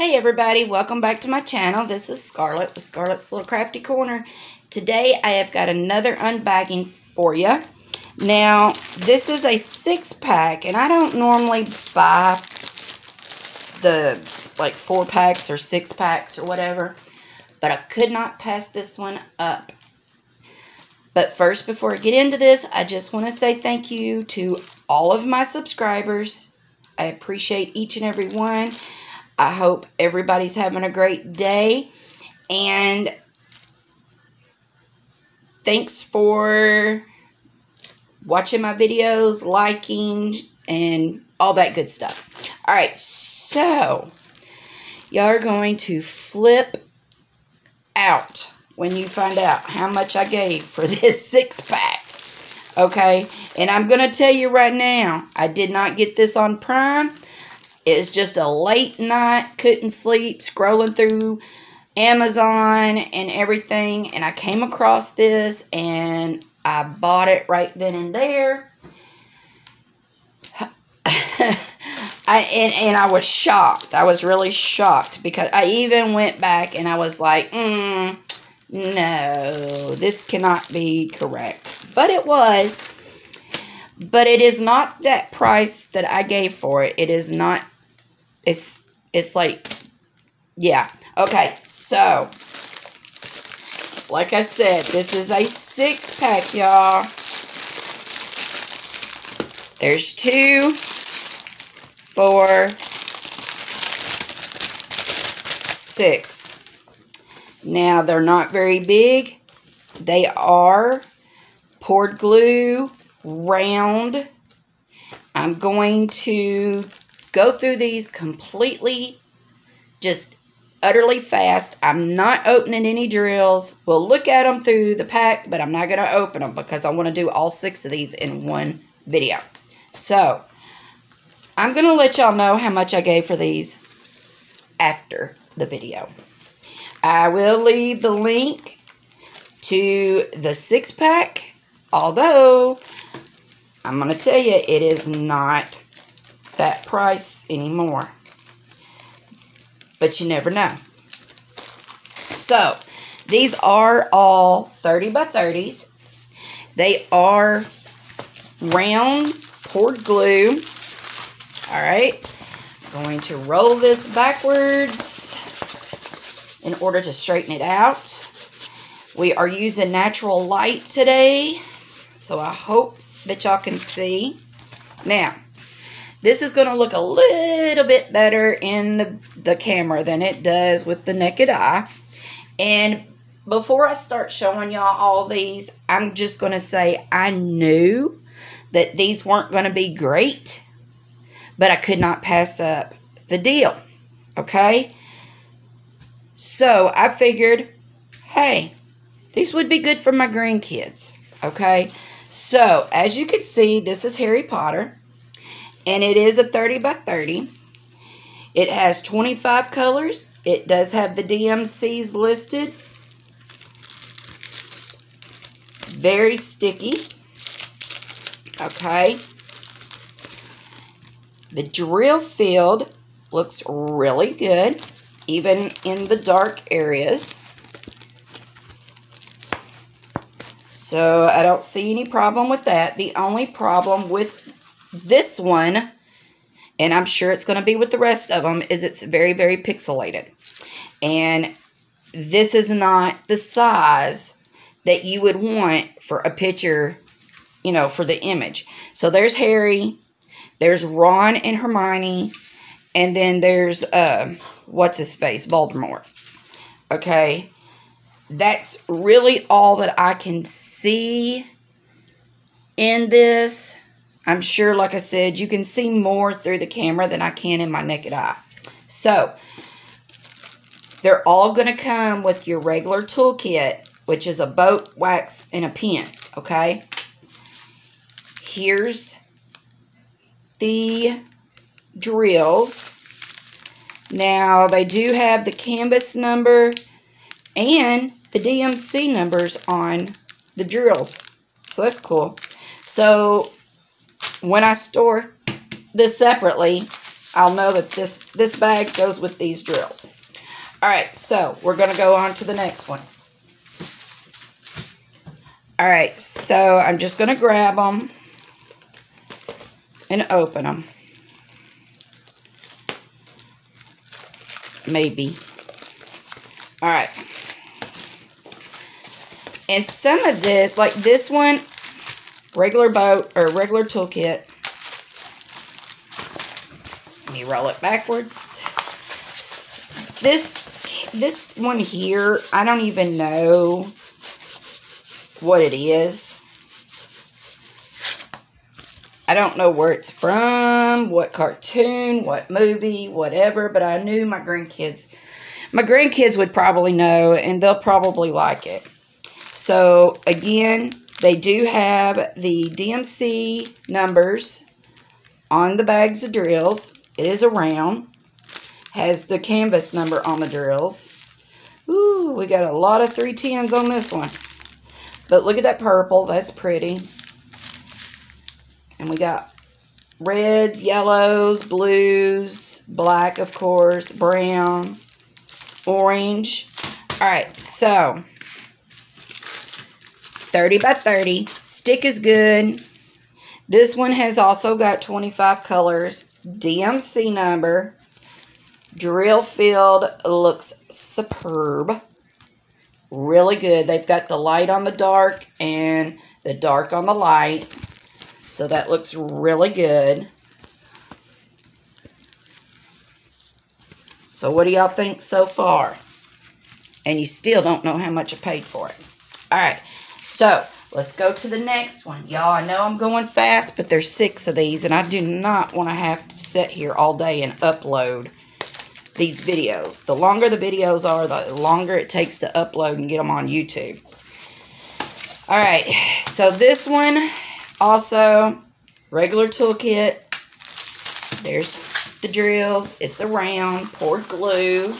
Hey everybody, welcome back to my channel. This is Scarlett with Scarlett's Little Crafty Corner. Today I have got another unbagging for you. Now, this is a 6-pack, and I don't normally buy the 4-packs or 6-packs or whatever, but I could not pass this one up. But first, before I get into this, I just want to say thank you to all of my subscribers. I appreciate each and every one. I hope everybody's having a great day, and thanks for watching my videos, liking, and all that good stuff. Alright, so y'all are going to flip out when you find out how much I gave for this 6-pack. Okay, and I'm going to tell you right now, I did not get this on Prime. It's just a late night, couldn't sleep, scrolling through Amazon and everything, and I came across this, and I bought it right then and there. I was shocked. I was really shocked, because I even went back and I was like, no, this cannot be correct. But it was. But it is not that price that I gave for it. It is not. It's like, yeah. Okay, so, like I said, this is a 6-pack, y'all. There's 2, 4, 6. Now, they're not very big. They are poured glue, round. I'm going to go through these completely, just utterly fast. I'm not opening any drills. We'll look at them through the pack, but I'm not going to open them because I want to do all 6 of these in one video. So, I'm going to let y'all know how much I gave for these after the video. I will leave the link to the 6-pack, although I'm going to tell you it is not that price anymore, but you never know. So these are all 30 by 30s. They are round poured glue. All right, I'm going to roll this backwards in order to straighten it out. We are using natural light today, so I hope that y'all can see. Now, this is going to look a little bit better in the camera than it does with the naked eye. And before I start showing y'all all these, I'm just going to say I knew that these weren't going to be great, but I could not pass up the deal. Okay? So I figured, hey, these would be good for my grandkids. Okay? So, as you can see, this is Harry Potter. And it is a 30 by 30. It has 25 colors. It does have the DMCs listed. Very sticky. Okay. The drill field looks really good, even in the dark areas. So I don't see any problem with that. The only problem with this one, and I'm sure it's going to be with the rest of them, is it's very, very pixelated. And this is not the size that you would want for a picture, you know, for the image. So there's Harry, there's Ron and Hermione, and then there's, what's-his-face, Voldemort. Okay, that's really all that I can see in this. I'm sure, like I said, you can see more through the camera than I can in my naked eye. So, they're all going to come with your regular toolkit, which is a boat, wax, and a pen, okay? Here's the drills. Now, they do have the canvas number and the DMC numbers on the drills. So, that's cool. So, when I store this separately, I'll know that this bag goes with these drills. Alright, so we're going to go on to the next one. Alright, so I'm just going to grab them and open them. Maybe. Alright. And some of this, like this one, regular boat or regular toolkit. Let me roll it backwards. This one here, I don't even know what it is. I don't know where it's from, what cartoon, what movie, whatever, but I knew my grandkids would probably know, and they'll probably like it. So, again, they do have the DMC numbers on the bags of drills. It is a round. Has the canvas number on the drills. Ooh, we got a lot of 310s on this one. But look at that purple. That's pretty. And we got reds, yellows, blues, black, of course, brown, orange. Alright, so 30 by 30. Stick is good. This one has also got 25 colors. DMC number. Drill field looks superb. Really good. They've got the light on the dark and the dark on the light. So that looks really good. So what do y'all think so far? And you still don't know how much I paid for it. Alright, so let's go to the next one. Y'all, I know I'm going fast, but there's 6 of these, and I do not want to have to sit here all day and upload these videos. The longer the videos are, the longer it takes to upload and get them on YouTube. Alright, so this one, also, regular toolkit. There's the drills. It's a round, poured glue.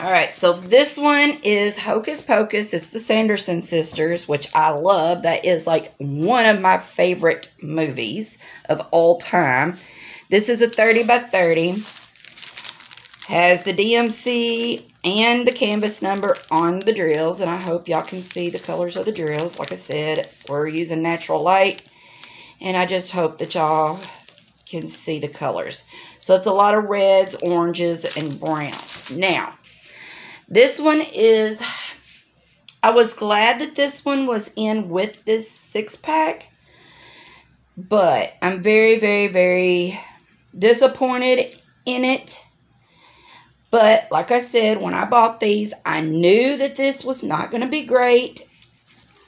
Alright, so this one is Hocus Pocus. It's the Sanderson sisters, which I love. That is like one of my favorite movies of all time. This is a 30 by 30. Has the DMC and the canvas number on the drills. And I hope y'all can see the colors of the drills. Like I said, we're using natural light. And I just hope that y'all can see the colors. So it's a lot of reds, oranges, and browns. Now, this one is, I was glad that this one was in with this 6-pack, but I'm very, very, very disappointed in it. But like I said, when I bought these, I knew that this was not going to be great,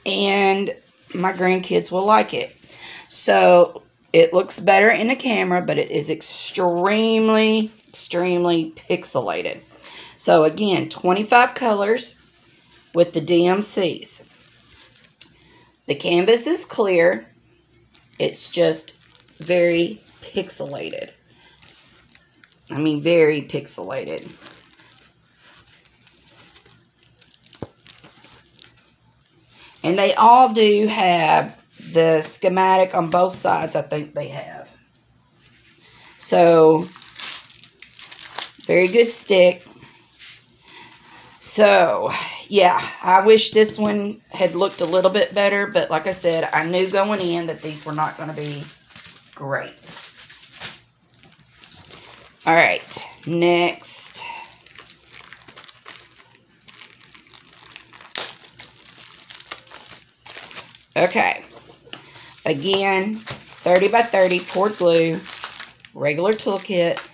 and my grandkids will like it. So it looks better in the camera, but it is extremely, extremely pixelated. So again, 25 colors with the DMCs. The canvas is clear. It's just very pixelated. I mean, very pixelated. And they all do have the schematic on both sides, I think they have. So, very good stick. So, yeah, I wish this one had looked a little bit better, but like I said, I knew going in that these were not going to be great. Alright, next. Okay, again, 30 by 30 poured glue, regular toolkit.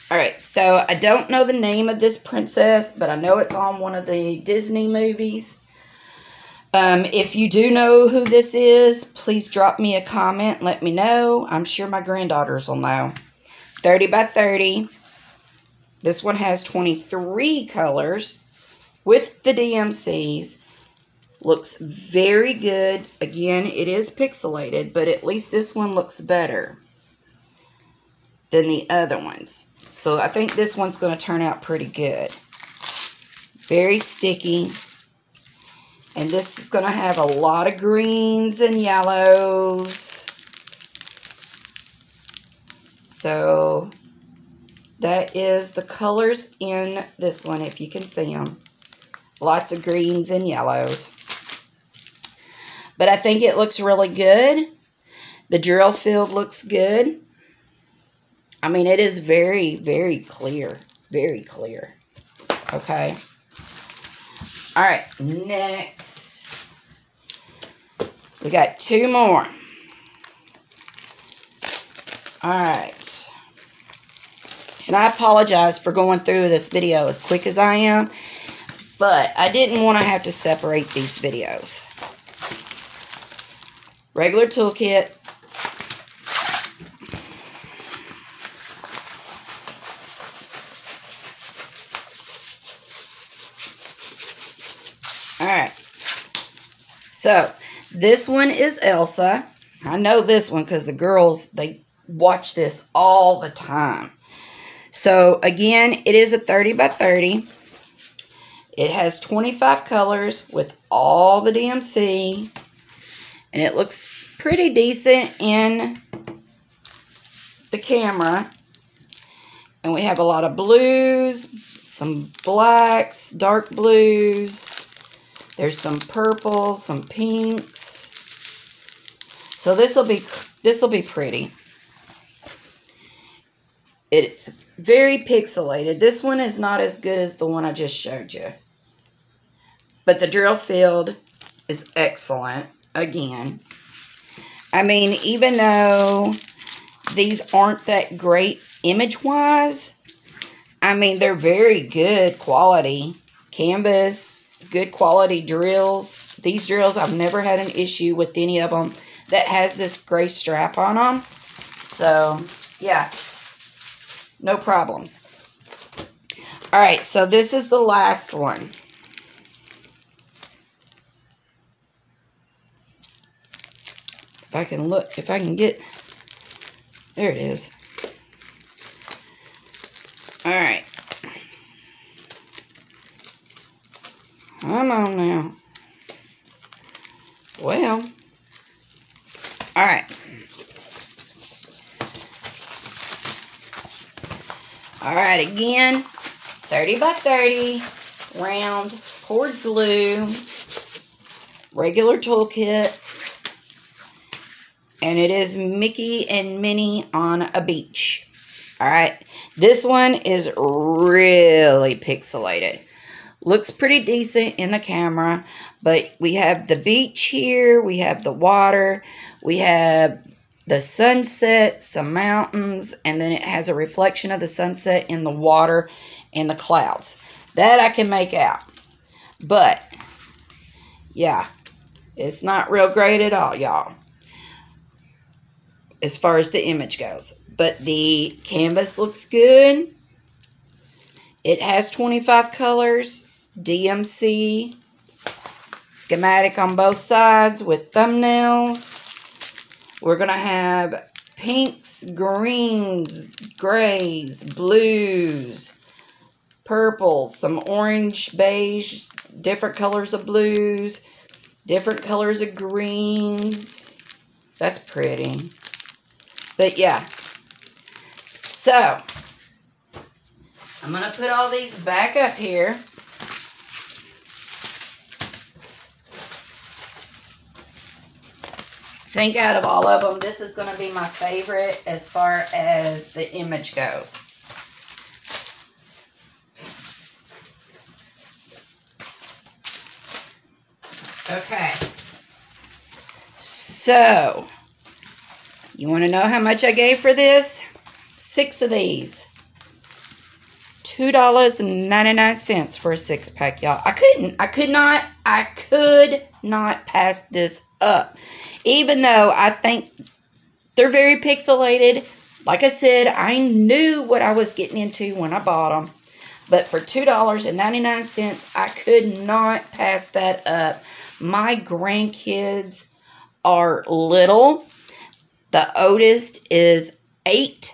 Alright, so I don't know the name of this princess, but I know it's on one of the Disney movies. If you do know who this is, please drop me a comment and let me know. I'm sure my granddaughters will know. 30 by 30. This one has 23 colors with the DMCs. Looks very good. Again, it is pixelated, but at least this one looks better than the other ones. So I think this one's going to turn out pretty good. Very sticky. And this is going to have a lot of greens and yellows. So that is the colors in this one, if you can see them. Lots of greens and yellows. But I think it looks really good. The drill field looks good. I mean, it is very, very clear. Very clear. Okay. All right, next. We got 2 more. All right. And I apologize for going through this video as quick as I am. But I didn't want to have to separate these videos. Regular toolkit. Alright. So, this one is Elsa. I know this one because the girls, they watch this all the time. So, again, it is a 30 by 30. It has 25 colors with all the DMC. And it looks pretty decent in the camera. And we have a lot of blues, some blacks, dark blues. There's some purples, some pinks. So this will be pretty. It's very pixelated. This one is not as good as the one I just showed you. But the drill field is excellent. Again, I mean, even though these aren't that great image-wise, I mean, they're very good quality canvas, good quality drills. These drills, I've never had an issue with any of them that has this gray strap on them. So, yeah, no problems. All right, so this is the last one. If I can look, if I can get, there it is. All right. Come on now. Well, all right. All right, again, 30 by 30, round, poured glue, regular toolkit. And it is Mickey and Minnie on a beach. Alright. This one is really pixelated. Looks pretty decent in the camera. But we have the beach here. We have the water. We have the sunset, some mountains. And then it has a reflection of the sunset in the water and the clouds. That I can make out. But, yeah. It's not real great at all, y'all. As far as the image goes. But the canvas looks good. It has 25 colors. DMC. Schematic on both sides with thumbnails. We're going to have pinks, greens, grays, blues, purples, some orange, beige, different colors of blues, different colors of greens. That's pretty. But yeah, so I'm going to put all these back up here. I think out of all of them, this is going to be my favorite as far as the image goes. Okay, so you want to know how much I gave for this? 6 of these. $2.99 for a 6-pack, y'all. I could not pass this up. Even though I think they're very pixelated. Like I said, I knew what I was getting into when I bought them. But for $2.99, I could not pass that up. My grandkids are little. The oldest is 8,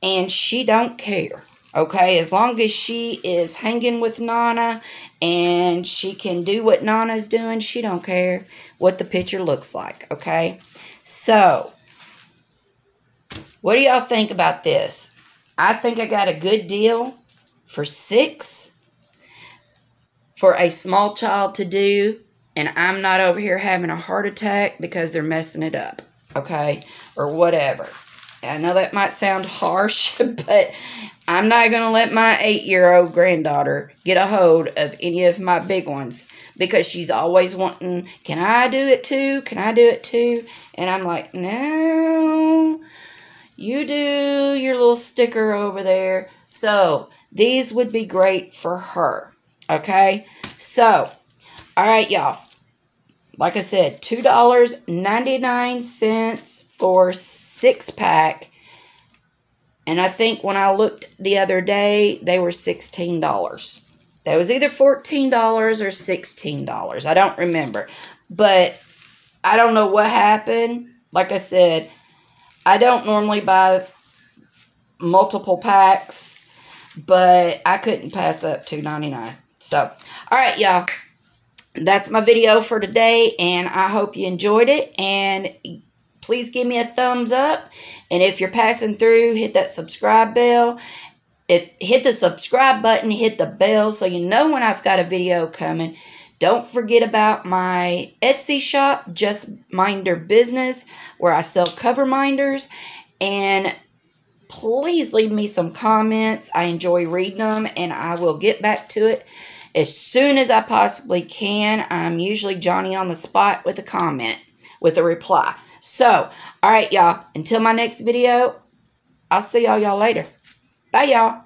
and she don't care. Okay, as long as she is hanging with Nana and she can do what Nana's doing, she don't care what the picture looks like. Okay, so what do y'all think about this? I think I got a good deal for $6 for a small child to do, and I'm not over here having a heart attack because they're messing it up, okay, or whatever. I know that might sound harsh, but I'm not going to let my 8-year-old granddaughter get a hold of any of my big ones because she's always wanting, can I do it too? Can I do it too? And I'm like, no, you do your little sticker over there. So these would be great for her, okay? So, all right, y'all. Like I said, $2.99 for 6-pack. And I think when I looked the other day, they were $16. That was either $14 or $16. I don't remember. But I don't know what happened. Like I said, I don't normally buy multiple packs, but I couldn't pass up $2.99. So, all right, y'all. That's my video for today, and I hope you enjoyed it. And please give me a thumbs up. And if you're passing through, hit that subscribe bell. Hit the subscribe button, hit the bell so you know when I've got a video coming. Don't forget about my Etsy shop, Just Minder Business, where I sell cover minders. And please leave me some comments. I enjoy reading them, and I will get back to it as soon as I possibly can. I'm usually Johnny on the spot with a comment, with a reply. So, all right, y'all. Until my next video, I'll see y'all later. Bye, y'all.